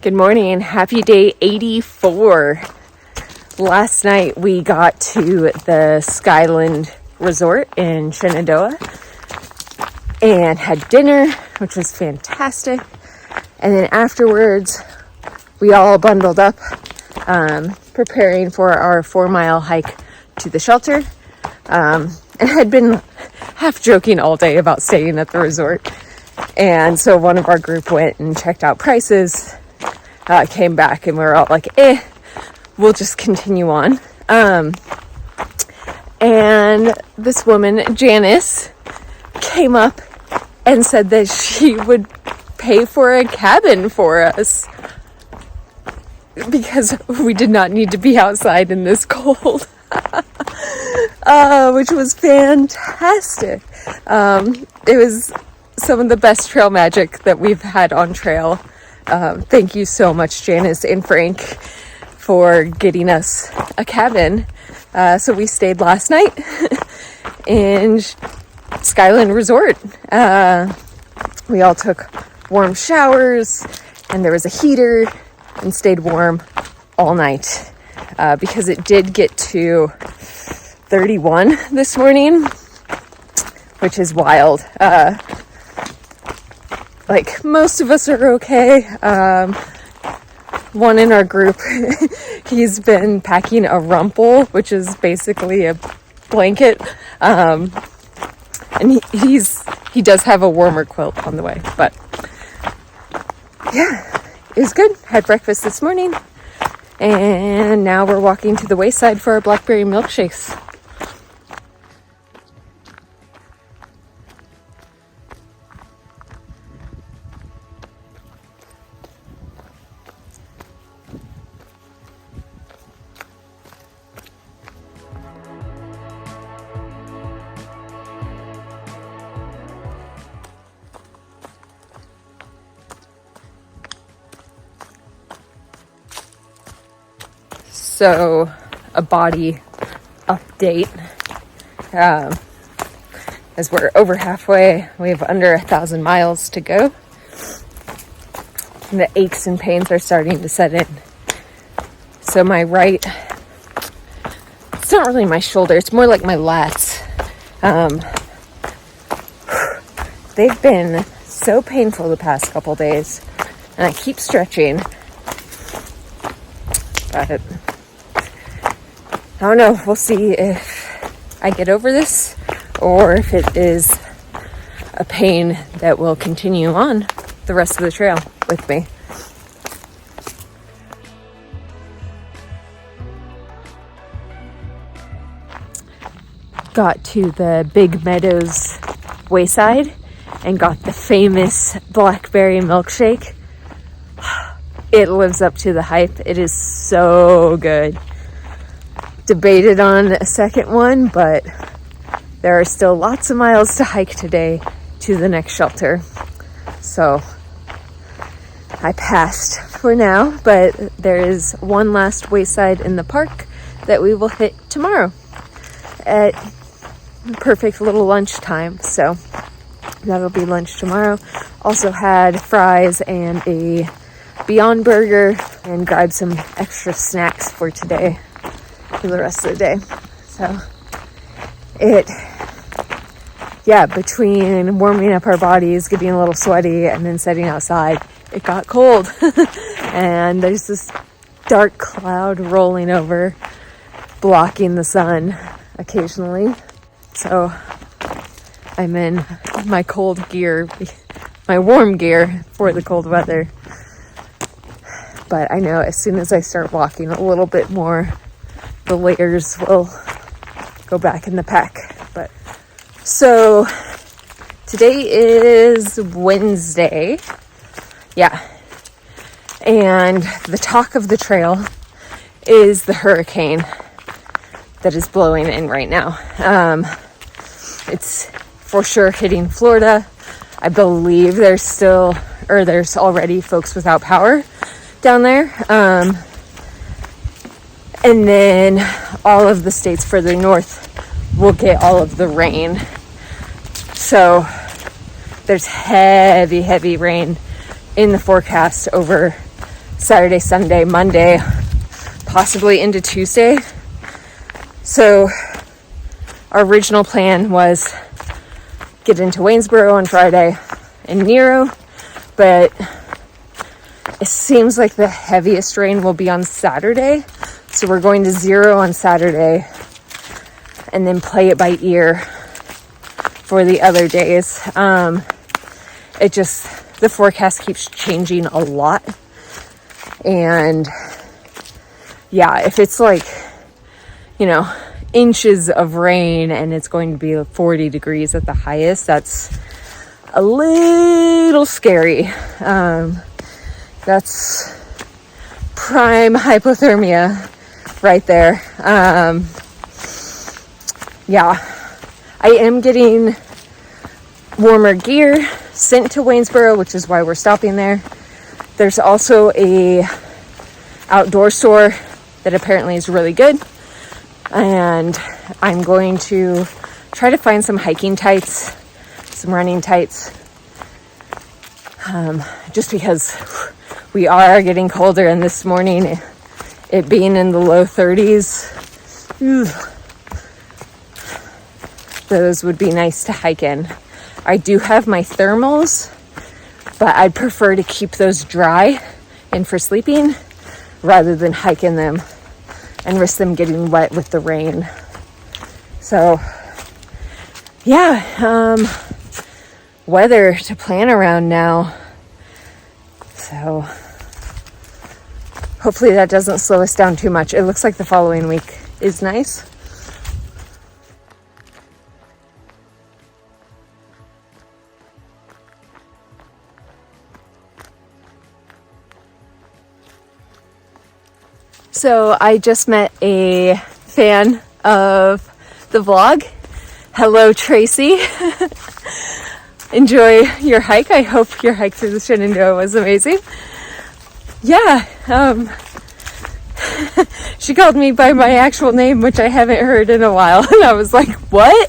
Good morning. Happy day 84. Last night we got to the Skyland resort in Shenandoah and had dinner, which was fantastic. And then afterwards, we all bundled up, preparing for our 4-mile hike to the shelter. And had been half joking all day about staying at the resort. And so one of our group went and checked out prices, came back, and we were all like, we'll just continue on. And this woman, Janice, came up and said that she would pay for a cabin for us because we did not need to be outside in this cold. Which was fantastic. It was some of the best trail magic that we've had on trail. Thank you so much, Janice and Frank, for getting us a cabin. So we stayed last night in Skyland Resort. We all took warm showers, and there was a heater, and stayed warm all night because it did get to 31 this morning, which is wild. Like, most of us are okay. One in our group, he's been packing a rumple, which is basically a blanket. And he does have a warmer quilt on the way, but yeah, it was good. Had breakfast this morning, and now we're walking to the Wayside for our blackberry milkshakes. So, a body update. As we're over halfway, we have under 1,000 miles to go. And the aches and pains are starting to set in. So my right, it's not really my shoulder, it's more like my lats. They've been so painful the past couple days, and I keep stretching. But I don't know, we'll see if I get over this or if it is a pain that will continue on the rest of the trail with me. Got to the Big Meadows Wayside and got the famous blackberry milkshake. It lives up to the hype. It is so good. Debated on a second one, but there are still lots of miles to hike today to the next shelter. So I passed for now, but there is one last Wayside in the park that we will hit tomorrow at perfect little lunchtime. So that'll be lunch tomorrow. Also had fries and a Beyond Burger and grabbed some extra snacks for today, for the rest of the day. So between warming up our bodies, getting a little sweaty, and then sitting outside, it got cold. And there's this dark cloud rolling over, blocking the sun occasionally. So I'm in my cold gear, my warm gear for the cold weather. But I know as soon as I start walking a little bit more, the layers will go back in the pack. But so today is Wednesday. Yeah. And the talk of the trail is the hurricane that is blowing in right now. It's for sure hitting Florida. I believe there's already folks without power down there. And then all of the states further north will get all of the rain. So there's heavy rain in the forecast over Saturday, Sunday, Monday, possibly into Tuesday. So our original plan was get into Waynesboro on Friday and Nero, but it seems like the heaviest rain will be on Saturday. So we're going to Zero on Saturday and then play it by ear for the other days. The forecast keeps changing a lot. And yeah, if it's like, inches of rain and it's going to be 40 degrees at the highest, that's a little scary. That's prime hypothermia right there. I am getting warmer gear sent to Waynesboro, which is why we're stopping there. There's also a outdoor store that apparently is really good. And I'm going to try to find some hiking tights, some running tights, just because we are getting colder, and this morning it being in the low 30s, those would be nice to hike in. I do have my thermals, but I'd prefer to keep those dry and for sleeping rather than hike in them and risk them getting wet with the rain. So weather to plan around now. So hopefully that doesn't slow us down too much. It looks like the following week is nice. So I just met a fan of the vlog. Hello, Tracy. Enjoy your hike. I hope your hike through the Shenandoah was amazing. Yeah, she called me by my actual name, which I haven't heard in a while. And I was like, what?